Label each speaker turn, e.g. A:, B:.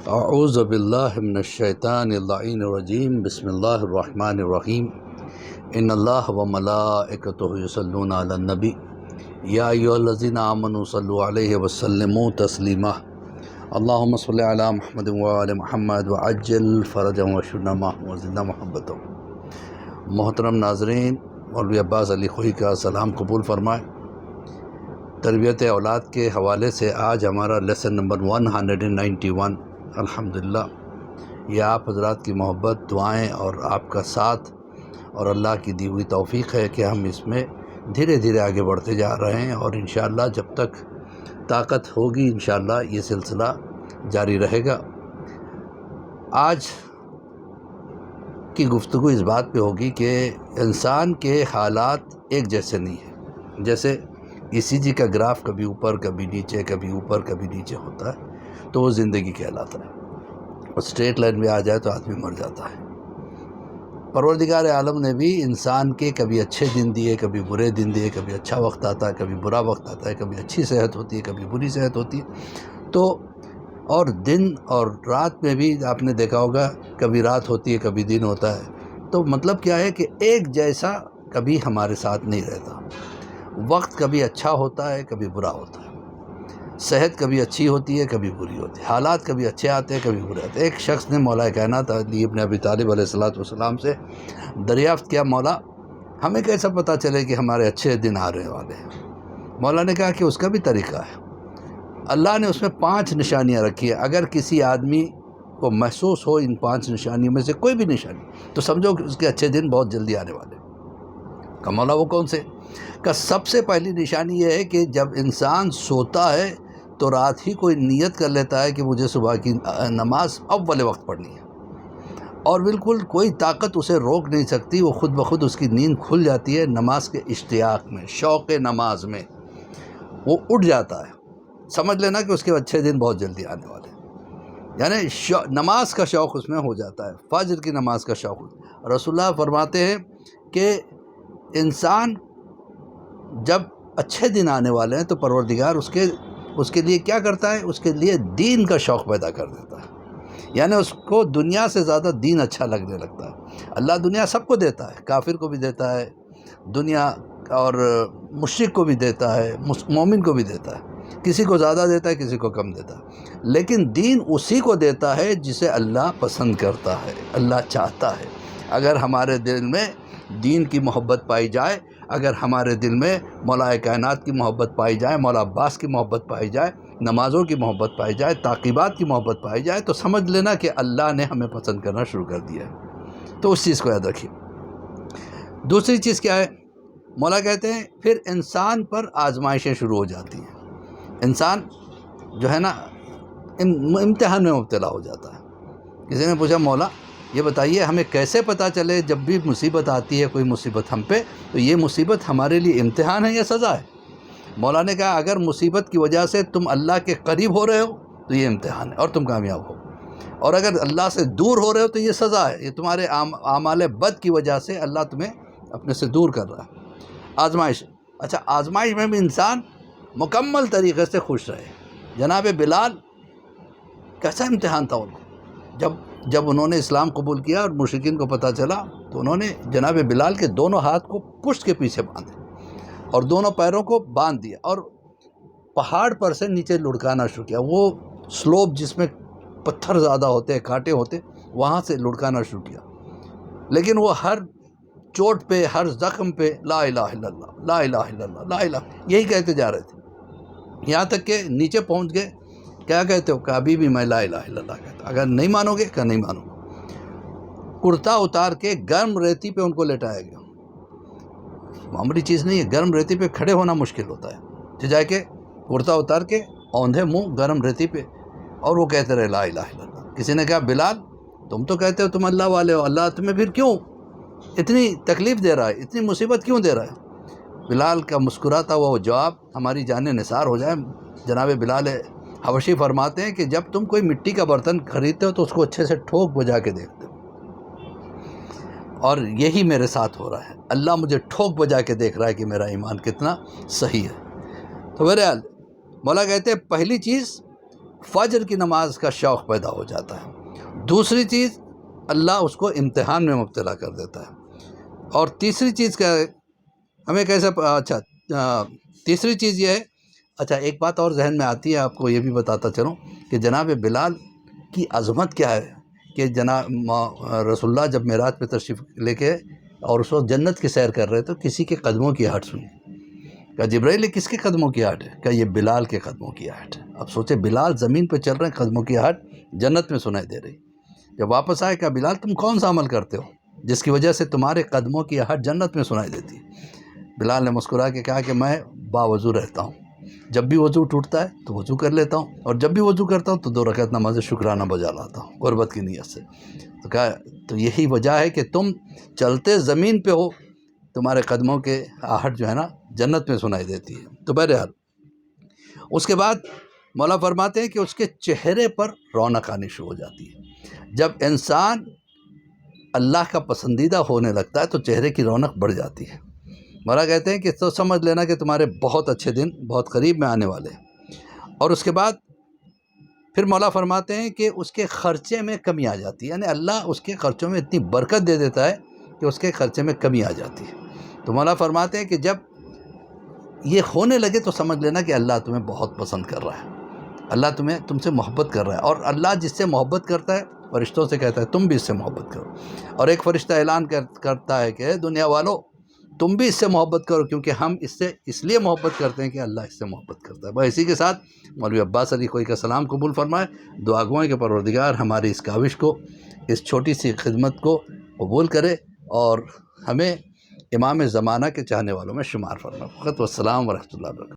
A: اعوذ باللہ من الشیطان اللعین الرجیم بسم اللہ الرحمن الرحیم ان اللہ وملائکتہ یصلون علی النبی یا ایھا الذین آمنوا صلوا علیہ وسلموا تسلیما اللہم صل علی محمد وآل محمد وعجل فرجهم واشفنا وزدنا محبتہ۔ محترم ناظرین، مولوی عباس علی خوئی کا سلام قبول فرمائے۔ تربیت اولاد کے حوالے سے آج ہمارا لیسن نمبر 191 الحمدللہ، یہ آپ حضرات کی محبت، دعائیں اور آپ کا ساتھ اور اللہ کی دی ہوئی توفیق ہے کہ ہم اس میں دھیرے دھیرے آگے بڑھتے جا رہے ہیں، اور انشاءاللہ جب تک طاقت ہوگی انشاءاللہ یہ سلسلہ جاری رہے گا۔ آج کی گفتگو اس بات پہ ہوگی کہ انسان کے حالات ایک جیسے نہیں ہیں۔ جیسے ECG کا گراف کبھی اوپر کبھی نیچے، کبھی اوپر کبھی نیچے ہوتا ہے، تو وہ زندگی کہلاتا ہے، اور اسٹریٹ لائن میں آ جائے تو آدمی مر جاتا ہے۔ پروردگار عالم نے بھی انسان کے کبھی اچھے دن دیے، کبھی برے دن دیے، کبھی اچھا وقت آتا ہے، کبھی برا وقت آتا ہے، کبھی اچھی صحت ہوتی ہے، کبھی بری صحت ہوتی ہے۔ تو اور دن اور رات میں بھی آپ نے دیکھا ہوگا، کبھی رات ہوتی ہے کبھی دن ہوتا ہے۔ تو مطلب کیا ہے کہ ایک جیسا کبھی ہمارے ساتھ نہیں رہتا۔ وقت کبھی اچھا ہوتا ہے کبھی برا ہوتا ہے، صحت کبھی اچھی ہوتی ہے کبھی بری ہوتی ہے، حالات کبھی اچھے آتے ہیں کبھی برے آتے ہیں۔ ایک شخص نے مولا کائنات علی ابن ابی طالب علیہ السلام سے دریافت کیا، مولا ہمیں کیسا پتہ چلے کہ ہمارے اچھے دن آنے والے ہیں؟ مولا نے کہا کہ اس کا بھی طریقہ ہے۔ اللہ نے اس میں 5 نشانیاں رکھی ہیں۔ اگر کسی آدمی کو محسوس ہو ان 5 نشانیوں میں سے کوئی بھی نشانی، تو سمجھو کہ اس کے اچھے دن بہت جلدی آنے والے ہیں۔ کہ مولا وہ کون سے؟ کہ سب سے پہلی نشانی یہ ہے کہ جب انسان سوتا ہے تو رات ہی کوئی نیت کر لیتا ہے کہ مجھے صبح کی نماز اول وقت پڑھنی ہے، اور بالکل کوئی طاقت اسے روک نہیں سکتی، وہ خود بخود اس کی نیند کھل جاتی ہے۔ نماز کے اشتیاق میں، شوق نماز میں وہ اٹھ جاتا ہے، سمجھ لینا کہ اس کے اچھے دن بہت جلدی آنے والے ہیں۔ یعنی نماز کا شوق اس میں ہو جاتا ہے، فجر کی نماز کا شوق۔ رسول اللہ فرماتے ہیں کہ انسان جب اچھے دن آنے والے ہیں تو پروردگار اس کے لیے کیا کرتا ہے؟ اس کے لیے دین کا شوق پیدا کر دیتا ہے، یعنی اس کو دنیا سے زیادہ دین اچھا لگنے لگتا ہے۔ اللہ دنیا سب کو دیتا ہے، کافر کو بھی دیتا ہے دنیا، اور مشرک کو بھی دیتا ہے، مومن کو بھی دیتا ہے، کسی کو زیادہ دیتا ہے کسی کو کم دیتا ہے، لیکن دین اسی کو دیتا ہے جسے اللہ پسند کرتا ہے، اللہ چاہتا ہے۔ اگر ہمارے دل میں دین کی محبت پائی جائے، اگر ہمارے دل میں مولا کائنات کی محبت پائی جائے، مولا عباس کی محبت پائی جائے، نمازوں کی محبت پائی جائے، تعقیبات کی محبت پائی جائے، تو سمجھ لینا کہ اللہ نے ہمیں پسند کرنا شروع کر دیا ہے۔ تو اس چیز کو یاد رکھیے۔ دوسری چیز کیا ہے؟ مولا کہتے ہیں پھر انسان پر آزمائشیں شروع ہو جاتی ہیں۔ انسان جو ہے نا امتحان میں مبتلا ہو جاتا ہے۔ کسی نے پوچھا مولا یہ بتائیے ہمیں کیسے پتہ چلے جب بھی مصیبت آتی ہے، کوئی مصیبت ہم پہ، تو یہ مصیبت ہمارے لیے امتحان ہے یا سزا ہے؟ مولا نے کہا اگر مصیبت کی وجہ سے تم اللہ کے قریب ہو رہے ہو تو یہ امتحان ہے اور تم کامیاب ہو، اور اگر اللہ سے دور ہو رہے ہو تو یہ سزا ہے، یہ تمہارے اعمال بد کی وجہ سے اللہ تمہیں اپنے سے دور کر رہا ہے۔ آزمائش، اچھا آزمائش میں بھی انسان مکمل طریقے سے خوش رہے۔ جناب بلال کیسا امتحان تھا ان کو، جب انہوں نے اسلام قبول کیا اور مشرکین کو پتہ چلا، تو انہوں نے جناب بلال کے دونوں ہاتھ کو پشت کے پیچھے باندھے اور دونوں پیروں کو باندھ دیا، اور پہاڑ پر سے نیچے لڑکانا شروع کیا۔ وہ سلوپ جس میں پتھر زیادہ ہوتے ہیں، کانٹے ہوتے، وہاں سے لڑکانا شروع کیا، لیکن وہ ہر چوٹ پہ، ہر زخم پہ لا الہ الا اللہ، لا الہ الا اللہ، لا الہ، یہی کہتے جا رہے تھے، یہاں تک کہ نیچے پہنچ گئے۔ کیا کہتے ہو؟ کہ ابھی بھی میں لا الہ الا اللہ کہتا، اگر نہیں مانو گے کہ نہیں مانو گے۔ کرتا اتار کے گرم ریتی پہ ان کو لٹایا گیا، معمولی چیز نہیں ہے، گرم ریتی پہ کھڑے ہونا مشکل ہوتا ہے، تو جا کے کرتا اتار کے اوندھے منہ گرم ریتی پہ، اور وہ کہتے رہے لا الہ الا اللہ۔ کسی نے کہا بلال تم تو کہتے ہو تم اللہ والے ہو، اللہ تمہیں پھر کیوں اتنی تکلیف دے رہا ہے، اتنی مصیبت کیوں دے رہا ہے؟ بلال کا مسکراتا ہوا وہ جواب ہماری جانیں نثار ہو جائے۔ جناب بلال حبشی فرماتے ہیں کہ جب تم کوئی مٹی کا برتن خریدتے ہو تو اس کو اچھے سے ٹھوک بجا کے دیکھتے ہو، اور یہی میرے ساتھ ہو رہا ہے، اللہ مجھے ٹھوک بجا کے دیکھ رہا ہے کہ میرا ایمان کتنا صحیح ہے۔ تو بہرحال مولا کہتے ہیں پہلی چیز فجر کی نماز کا شوق پیدا ہو جاتا ہے۔ دوسری چیز، اللہ اس کو امتحان میں مبتلا کر دیتا ہے۔ اور تیسری چیز کیا ہے، ہمیں کیسے تیسری چیز یہ ہے، ایک بات اور ذہن میں آتی ہے، آپ کو یہ بھی بتاتا چلوں کہ جناب بلال کی عظمت کیا ہے کہ جناب رسول اللہ جب معراج پہ تشریف لے کے اور اس وقت جنت کی سیر کر رہے تو کسی کے قدموں کی آہٹ سنی۔ کہا جبرائیل کس کے قدموں کی آہٹ ہے؟ کہا یہ بلال کے قدموں کی آہٹ ہے۔ اب سوچے بلال زمین پہ چل رہے ہیں، قدموں کی آہٹ جنت میں سنائی دے رہی۔ جب واپس آئے کہا بلال تم کون سا عمل کرتے ہو جس کی وجہ سے تمہارے قدموں کی آہٹ جنت میں سنائی دیتی ہے؟ بلال نے مسکرا کے کہا کہ میں باوضو رہتا ہوں، جب بھی وضو ٹوٹتا ہے تو وضو کر لیتا ہوں، اور جب بھی وضو کرتا ہوں تو 2 رکعت نماز شکرانہ بجا لاتا ہوں قربت کی نیت سے۔ تو کہا تو یہی وجہ ہے کہ تم چلتے زمین پہ ہو، تمہارے قدموں کے آہٹ جو ہے نا جنت میں سنائی دیتی ہے۔ تو بہرحال اس کے بعد مولا فرماتے ہیں کہ اس کے چہرے پر رونق آنی شروع ہو جاتی ہے۔ جب انسان اللہ کا پسندیدہ ہونے لگتا ہے تو چہرے کی رونق بڑھ جاتی ہے۔ مولا کہتے ہیں کہ تو سمجھ لینا کہ تمہارے بہت اچھے دن بہت قریب میں آنے والے ہیں۔ اور اس کے بعد پھر مولا فرماتے ہیں کہ اس کے خرچے میں کمی آ جاتی ہے، یعنی اللہ اس کے خرچوں میں اتنی برکت دے دیتا ہے کہ اس کے خرچے میں کمی آ جاتی ہے۔ تو مولا فرماتے ہیں کہ جب یہ ہونے لگے تو سمجھ لینا کہ اللہ تمہیں بہت پسند کر رہا ہے، اللہ تم سے محبت کر رہا ہے۔ اور اللہ جس سے محبت کرتا ہے فرشتوں سے کہتا ہے تم بھی اس سے محبت کرو۔ اور ایک فرشتہ اعلان کرتا ہے کہ دنیا والو تم بھی اس سے محبت کرو، کیونکہ ہم اس لیے محبت کرتے ہیں کہ اللہ اس سے محبت کرتا ہے۔ بس اسی کے ساتھ مولوی عباس علی خوئی کا سلام قبول فرمائے، دعا گوئیں کہ پروردگار ہماری اس کاوش کو، اس چھوٹی سی خدمت کو قبول کرے اور ہمیں امام زمانہ کے چاہنے والوں میں شمار فرمائے۔ فقط والسلام ورحمۃ اللہ وبرکاتہ۔